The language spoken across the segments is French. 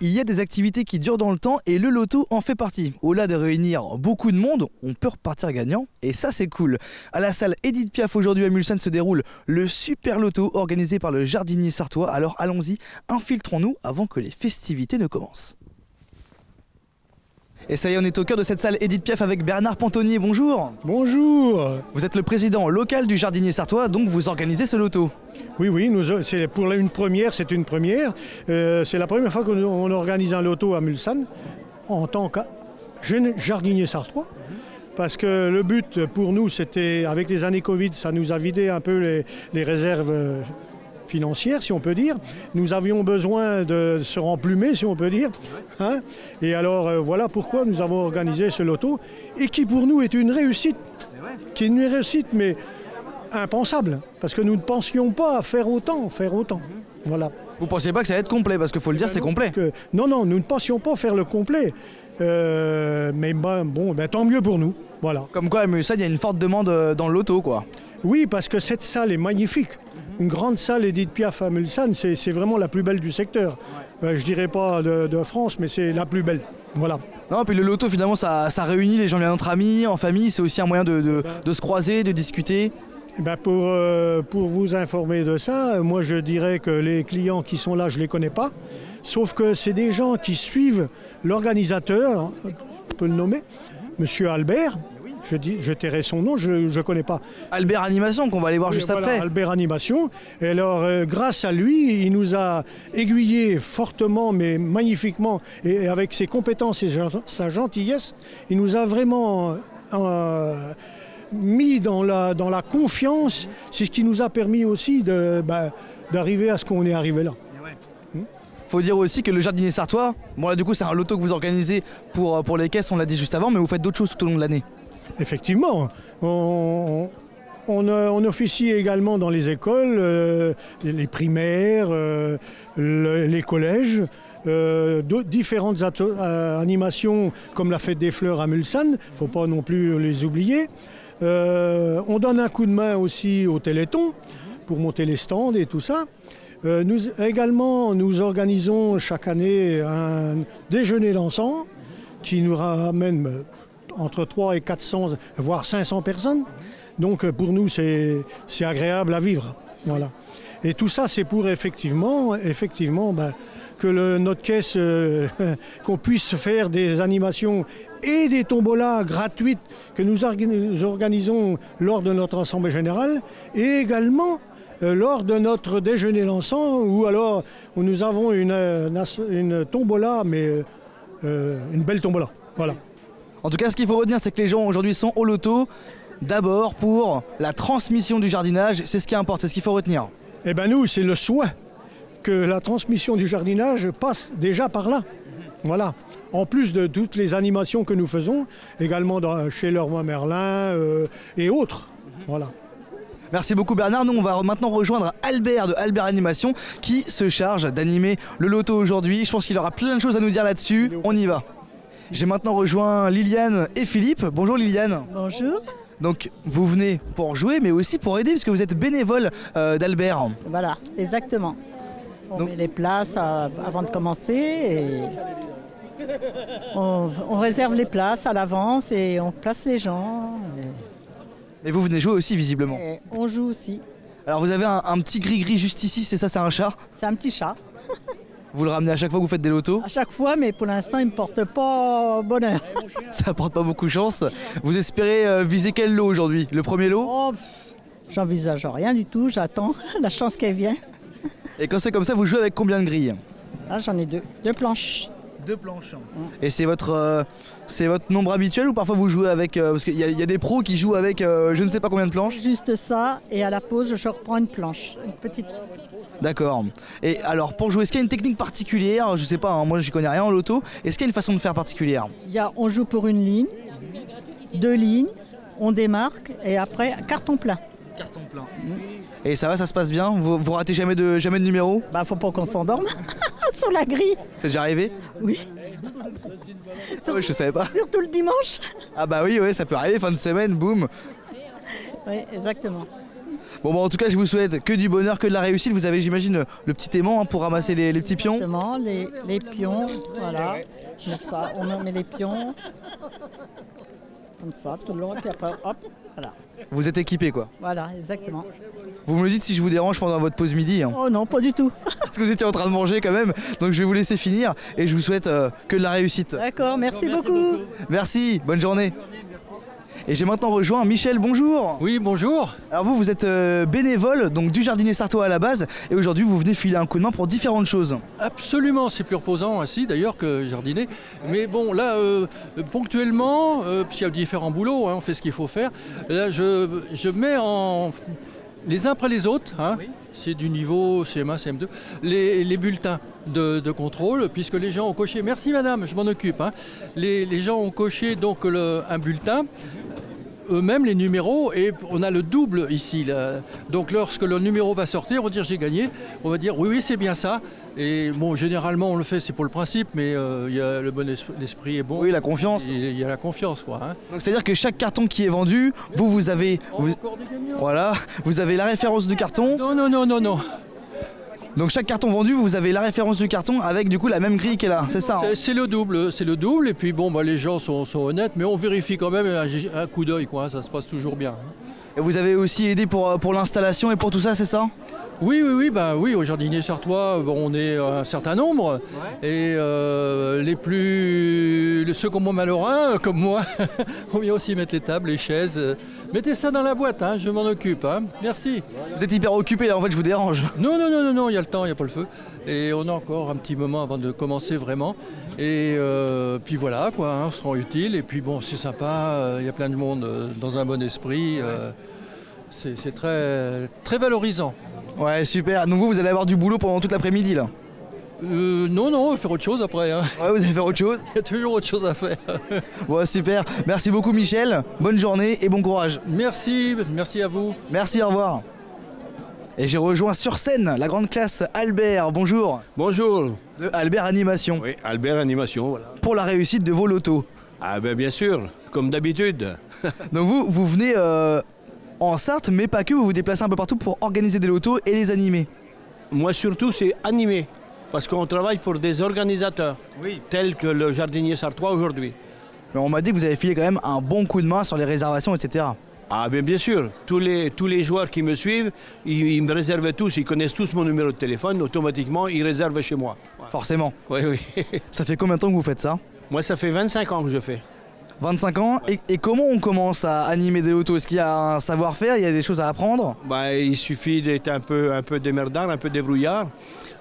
il y a des activités qui durent dans le temps et le loto en fait partie. Au-delà de réunir beaucoup de monde, on peut repartir gagnant et ça c'est cool. À la salle Édith Piaf aujourd'hui à Mulsanne se déroule le Super Loto organisé par le Jardinier Sartois. Alors allons-y, infiltrons-nous avant que les festivités ne commencent. Et ça y est, on est au cœur de cette salle Édith Piaf avec Bernard Pantonnier, bonjour. Bonjour. Vous êtes le président local du Jardinier Sartois, donc vous organisez ce loto. Oui, c'est pour une première, c'est une première. C'est la première fois qu'on organise un loto à Mulsanne en tant que jardinier sartois. Parce que le but pour nous, c'était, avec les années Covid, ça nous a vidé un peu les réserves financières, si on peut dire. Nous avions besoin de se remplumer, si on peut dire. Hein, et alors, voilà pourquoi nous avons organisé ce loto, et qui pour nous est une réussite. Qui est une réussite, mais impensable, parce que nous ne pensions pas faire autant. Voilà. Vous ne pensiez pas que ça allait être complet, parce qu'il faut le dire, c'est complet. Non, nous ne pensions pas faire le complet. Mais tant mieux pour nous. Voilà. Comme quoi, mais ça, il y a une forte demande dans le loto, quoi. Oui, parce que cette salle est magnifique. Une grande salle Édith Piaf à Mulsanne, c'est vraiment la plus belle du secteur. Je dirais pas de France, mais c'est la plus belle. Voilà. Non, puis le loto, finalement, ça réunit les gens bien entre amis, en famille. C'est aussi un moyen de se croiser, de discuter. Pour vous informer de ça, moi je dirais que les clients qui sont là, je ne les connais pas. Sauf que c'est des gens qui suivent l'organisateur, on peut le nommer, Monsieur Albert. Je tairai son nom, je ne connais pas. Albert Animation, qu'on va aller voir juste après. Albert Animation. Et alors, grâce à lui, il nous a aiguillés fortement, mais magnifiquement, et avec ses compétences et sa gentillesse, il nous a vraiment mis dans la confiance. C'est ce qui nous a permis aussi d'arriver à ce qu'on est arrivé là. Faut dire aussi que le Jardinier Sartois, bon là du coup c'est un loto que vous organisez pour les caisses, on l'a dit juste avant, mais vous faites d'autres choses tout au long de l'année. Effectivement, on officie également dans les écoles, les primaires, les collèges, différentes animations comme la fête des fleurs à Mulsanne, il ne faut pas non plus les oublier. On donne un coup de main aussi au Téléthon pour monter les stands et tout ça. Nous organisons chaque année un déjeuner dansant qui nous ramène entre 300 et 400, voire 500 personnes. Donc pour nous, c'est agréable à vivre. Voilà. Et tout ça, c'est pour effectivement que notre caisse, qu'on puisse faire des animations et des tombolas gratuites que nous organisons lors de notre assemblée générale et également lors de notre déjeuner dansant où nous avons une tombola, mais une belle tombola. Voilà. En tout cas, ce qu'il faut retenir, c'est que les gens aujourd'hui sont au loto, d'abord pour la transmission du jardinage, c'est ce qui importe, c'est ce qu'il faut retenir. Eh bien nous, c'est le souhait que la transmission du jardinage passe déjà par là. Voilà. En plus de toutes les animations que nous faisons, également chez Leroy Merlin et autres. Voilà. Merci beaucoup Bernard. Nous on va maintenant rejoindre Albert de Albert Animation qui se charge d'animer le loto aujourd'hui. Je pense qu'il aura plein de choses à nous dire là-dessus. On y va. J'ai maintenant rejoint Liliane et Philippe. Bonjour Liliane. Bonjour. Donc vous venez pour jouer mais aussi pour aider puisque vous êtes bénévole d'Albert. Voilà, exactement. On met les places avant de commencer et on réserve les places à l'avance et on place les gens. Et vous venez jouer aussi visiblement. Et on joue aussi. Alors vous avez un petit gris-gris juste ici, c'est ça, c'est un chat? C'est un petit chat. Vous le ramenez à chaque fois que vous faites des lotos? À chaque fois, mais pour l'instant, il ne me porte pas bonheur. Ça porte pas beaucoup de chance. Vous espérez viser quel lot aujourd'hui? Le premier lot? J'envisage rien du tout, j'attends la chance qu'elle vienne. Et quand c'est comme ça, vous jouez avec combien de grilles? Là, j'en ai deux planches. 2 planches. Et c'est votre nombre habituel ou parfois vous jouez avec... parce qu'il y a des pros qui jouent avec je ne sais pas combien de planches? Juste ça, et à la pause, je reprends une planche, une petite. D'accord. Et alors pour jouer, est-ce qu'il y a une technique particulière? Je sais pas, hein, moi je connais rien en loto. Est-ce qu'il y a une façon de faire particulière? On joue pour une ligne, 2 lignes, on démarque et après carton plein. Carton plein. Et ça va, ça se passe bien? Vous ratez jamais de numéro? Faut pas qu'on s'endorme sur la grille. C'est déjà arrivé? Oui. Oui, je savais pas. Surtout le dimanche. Ah bah oui, ça peut arriver, fin de semaine, boum. Oui, exactement. Bon, bah, en tout cas, je vous souhaite que du bonheur, que de la réussite. Vous avez, j'imagine, le petit aimant hein, pour ramasser les petits pions. Exactement, les pions, voilà. Comme ça, on met les pions. Comme ça, tout le long, et puis après, hop, voilà. Vous êtes équipé, quoi. Voilà, exactement. Vous me le dites si je vous dérange pendant votre pause midi. Hein. Oh non, pas du tout. Parce que vous étiez en train de manger quand même. Donc je vais vous laisser finir et je vous souhaite que de la réussite. D'accord, merci beaucoup. Merci, bonne journée. Et j'ai maintenant rejoint Michel, bonjour. Oui, bonjour. Alors vous êtes bénévole donc du Jardinier Sartois à la base et aujourd'hui vous venez filer un coup de main pour différentes choses. Absolument, c'est plus reposant ainsi d'ailleurs que jardiner. Mais bon, là, ponctuellement, puisqu'il y a différents boulots, hein, on fait ce qu'il faut faire. Là, je mets en les uns après les autres, hein, c'est du niveau CM1, CM2, les bulletins de contrôle, puisque les gens ont coché, merci madame, je m'en occupe, hein, les gens ont coché donc un bulletin, eux-mêmes les numéros, et on a le double ici. Là. Donc lorsque le numéro va sortir, on va dire j'ai gagné, on va dire oui, oui, c'est bien ça. Et bon, généralement on le fait, c'est pour le principe, mais il y a le bon esprit, l'esprit est bon. Oui, la confiance. Il y a la confiance, quoi. Hein. Donc c'est-à-dire que chaque carton qui est vendu, vous avez... Encore des gagnants. Voilà, vous avez la référence du carton. Non. Donc chaque carton vendu, vous avez la référence du carton avec du coup la même grille qui est là, c'est ça hein. C'est le double, et puis bon, bah, les gens sont honnêtes, mais on vérifie quand même un coup d'œil, quoi, ça se passe toujours bien. Et vous avez aussi aidé pour l'installation et pour tout ça, c'est ça? Oui, au Jardinier Sartois, bon, on est un certain nombre, et ceux qui ont moins malheureux, comme moi, on vient aussi mettre les tables, les chaises. Mettez ça dans la boîte, hein, je m'en occupe, hein. Merci. Vous êtes hyper occupé là, en fait je vous dérange. Non, il y a le temps, il n'y a pas le feu. Et on a encore un petit moment avant de commencer vraiment. Et puis voilà, quoi, hein, on se rend utile. Et puis bon, c'est sympa, il y a plein de monde dans un bon esprit. C'est très, très valorisant. Ouais, super. Donc vous allez avoir du boulot pendant toute l'après-midi là? Non, on va faire autre chose après. Hein. Ouais, vous allez faire autre chose? Il y a toujours autre chose à faire. Ouais, super. Merci beaucoup Michel. Bonne journée et bon courage. Merci à vous. Merci, au revoir. Et j'ai rejoint sur scène la grande classe Albert. Bonjour. Bonjour. De Albert Animation. Oui, Albert Animation, voilà. Pour la réussite de vos lotos. Ah ben bien sûr, comme d'habitude. Donc vous venez en Sarthe, mais pas que, vous vous déplacez un peu partout pour organiser des lotos et les animer. Moi surtout, c'est animer. Parce qu'on travaille pour des organisateurs, tels que le Jardinier Sartois aujourd'hui. Mais on m'a dit que vous avez filé quand même un bon coup de main sur les réservations, etc. Ah bien sûr, tous les joueurs qui me suivent, ils me réservent tous, ils connaissent tous mon numéro de téléphone, automatiquement ils réservent chez moi. Forcément. Oui. Ça fait combien de temps que vous faites ça? Moi ça fait 25 ans que je fais. 25 ans, et comment on commence à animer des lotos? Est-ce qu'il y a un savoir-faire, il y a des choses à apprendre? Il suffit d'être un peu démerdard, un peu débrouillard.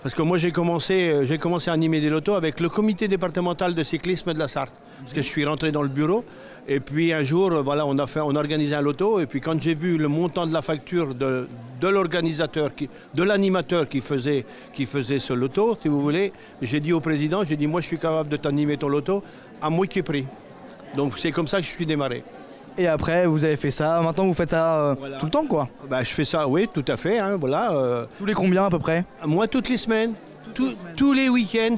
Parce que moi j'ai commencé à animer des lotos avec le comité départemental de cyclisme de la Sarthe. Parce que je suis rentré dans le bureau. Et puis un jour, voilà, on a organisé un loto. Et puis quand j'ai vu le montant de la facture de l'organisateur, de l'animateur qui faisait ce loto, si vous voulez, j'ai dit au président, moi je suis capable de t'animer ton loto à moitié prix. Donc c'est comme ça que je suis démarré. Et après, vous avez fait ça, maintenant vous faites ça voilà. Tout le temps quoi? Je fais ça, oui, tout à fait, hein, voilà. Tous les combien à peu près? Moi toutes les semaines. Tous les week-ends,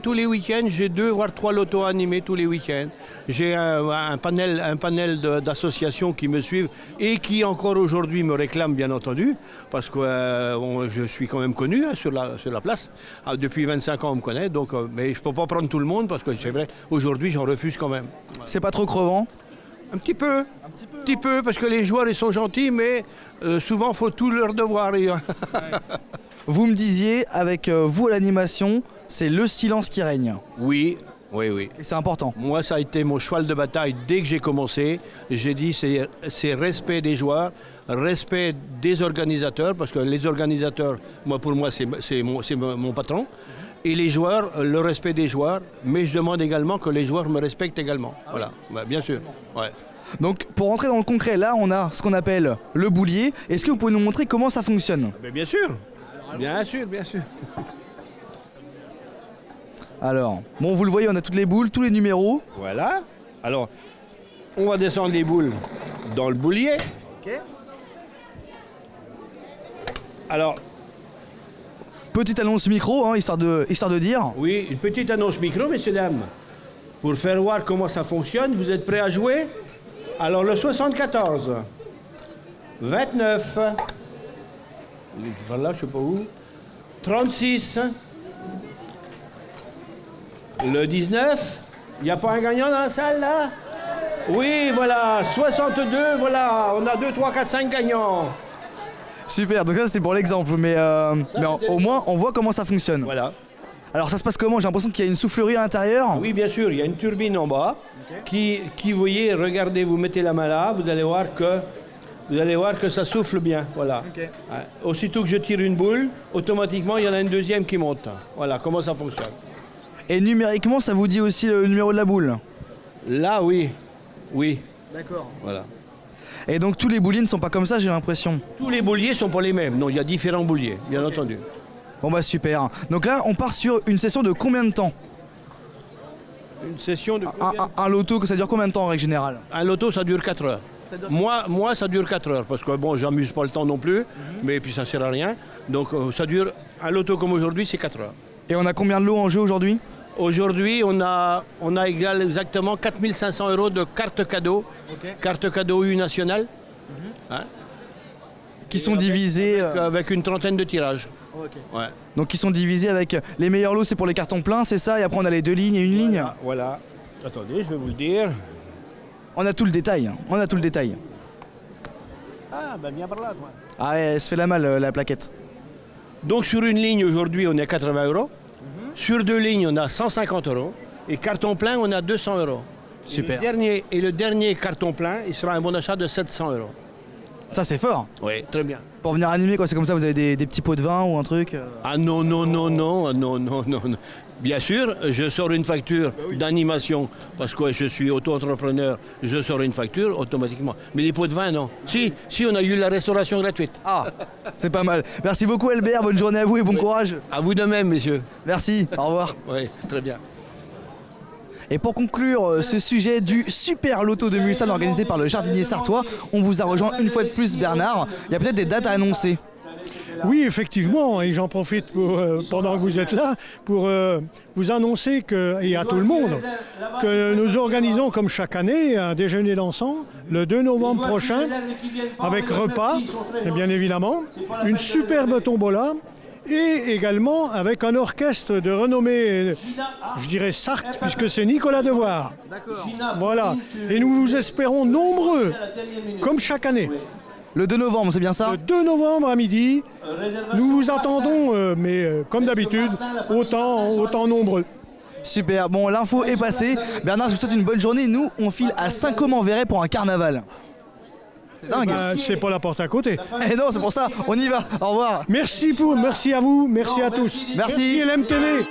j'ai 2 voire 3 lotos animés tous les week-ends. J'ai un panel d'associations qui me suivent et qui encore aujourd'hui me réclament bien entendu, parce que je suis quand même connu hein, sur la place. Depuis 25 ans on me connaît, donc, mais je ne peux pas prendre tout le monde parce que c'est vrai, aujourd'hui j'en refuse quand même. C'est pas trop crevant? Un petit peu, parce que les joueurs ils sont gentils, mais souvent il faut tout leur devoir. Vous me disiez, avec vous à l'animation, c'est le silence qui règne. Oui. Et c'est important. Moi, ça a été mon cheval de bataille dès que j'ai commencé. J'ai dit, c'est respect des joueurs, respect des organisateurs, parce que les organisateurs, pour moi, c'est mon patron. Et les joueurs, le respect des joueurs, mais je demande également que les joueurs me respectent également. Voilà, bien sûr. Ouais. Donc pour rentrer dans le concret, là on a ce qu'on appelle le boulier. Est-ce que vous pouvez nous montrer comment ça fonctionne? Bien sûr. Bien sûr. Alors, bon vous le voyez, on a toutes les boules, tous les numéros. Voilà. Alors, on va descendre les boules dans le boulier. Ok. Alors, petite annonce micro, hein, histoire de dire. Oui, une petite annonce micro, messieurs, dames. Pour faire voir comment ça fonctionne, vous êtes prêts à jouer? Alors, le 74, 29, Voilà, je sais pas où. 36. Le 19. Il n'y a pas un gagnant dans la salle, là? Oui, voilà. 62, voilà. On a 2, 3, 4, 5 gagnants. Super, donc ça c'était pour l'exemple, mais au moins on voit comment ça fonctionne. Voilà. Alors ça se passe comment? J'ai l'impression qu'il y a une soufflerie à l'intérieur. Oui, bien sûr, il y a une turbine en bas qui, vous voyez, regardez, vous mettez la main là, vous allez voir que ça souffle bien. Voilà. Ok. Ouais. Aussitôt que je tire une boule, automatiquement il y en a une deuxième qui monte. Voilà comment ça fonctionne. Et numériquement, ça vous dit aussi le numéro de la boule? Là, oui. Oui. D'accord. Voilà. Et donc tous les bouliers ne sont pas comme ça, j'ai l'impression. Tous les bouliers sont pas les mêmes. Non, il y a différents bouliers, bien entendu. Bon bah super. Donc là, on part sur une session de combien de temps? Une session de combien? Un loto, que ça dure combien de temps en règle générale? Un loto, ça dure 4 heures. Moi, ça dure 4 heures, parce que bon, j'amuse pas le temps non plus, mais puis ça sert à rien. Donc ça dure, un loto comme aujourd'hui, c'est 4 heures. Et on a combien de lots en jeu aujourd'hui? Aujourd'hui, on a exactement 4 500 € de cartes cadeaux, carte cadeau U nationale, hein, Qui sont divisés. avec une trentaine de tirages. Ouais. Donc qui sont divisés avec les meilleurs lots, c'est pour les cartons pleins, c'est ça? Et après on a les 2 lignes et une ligne. Voilà. Attendez, je vais vous le dire. On a tout le détail. On a tout le détail. Ah, ben viens par là, toi. Ah ouais, elle se fait la malle la plaquette. Donc sur une ligne, aujourd'hui, on est à 80 €. Sur 2 lignes, on a 150 €. Et carton plein, on a 200 €. Super. Et le dernier carton plein, il sera un bon d'achat de 700 €. Ça c'est fort. Oui, très bien. Pour venir animer, quoi, c'est comme ça, vous avez des petits pots de vin ou un truc. Ah non, non, non, non, ah, non, non, non, non. Bien sûr, je sors une facture d'animation parce que je suis auto-entrepreneur, je sors une facture automatiquement. Mais les pots de vin, non. Si, on a eu la restauration gratuite. Ah, c'est pas mal. Merci beaucoup Albert, bonne journée à vous et bon courage. À vous de même, messieurs. Merci, au revoir. Oui, très bien. Et pour conclure ce sujet du super loto de Mulsanne organisé par le jardinier sartois, on vous a rejoint une fois de plus Bernard. Il y a peut-être des dates à annoncer. Oui, effectivement, et j'en profite pendant que vous êtes là pour vous annoncer et à tout le monde que nous organisons comme chaque année un déjeuner dansant le 2 novembre prochain avec repas, et bien évidemment, une superbe tombola et également avec un orchestre de renommée, je dirais Sarthe, puisque c'est Nicolas Devoir. Voilà, et nous vous espérons nombreux, comme chaque année. Le 2 novembre, c'est bien ça? Le 2 novembre à midi, nous vous attendons, mais comme d'habitude, autant nombreux. Super, bon l'info est passée. Bernard, je vous souhaite une bonne journée. Nous, on file à Saint-Côme-en-Véret pour un carnaval. C'est dingue. C'est pas la porte à côté. Eh non, c'est pour ça, on y va. Au revoir. Merci à vous, merci à tous. Merci. Merci LMTV.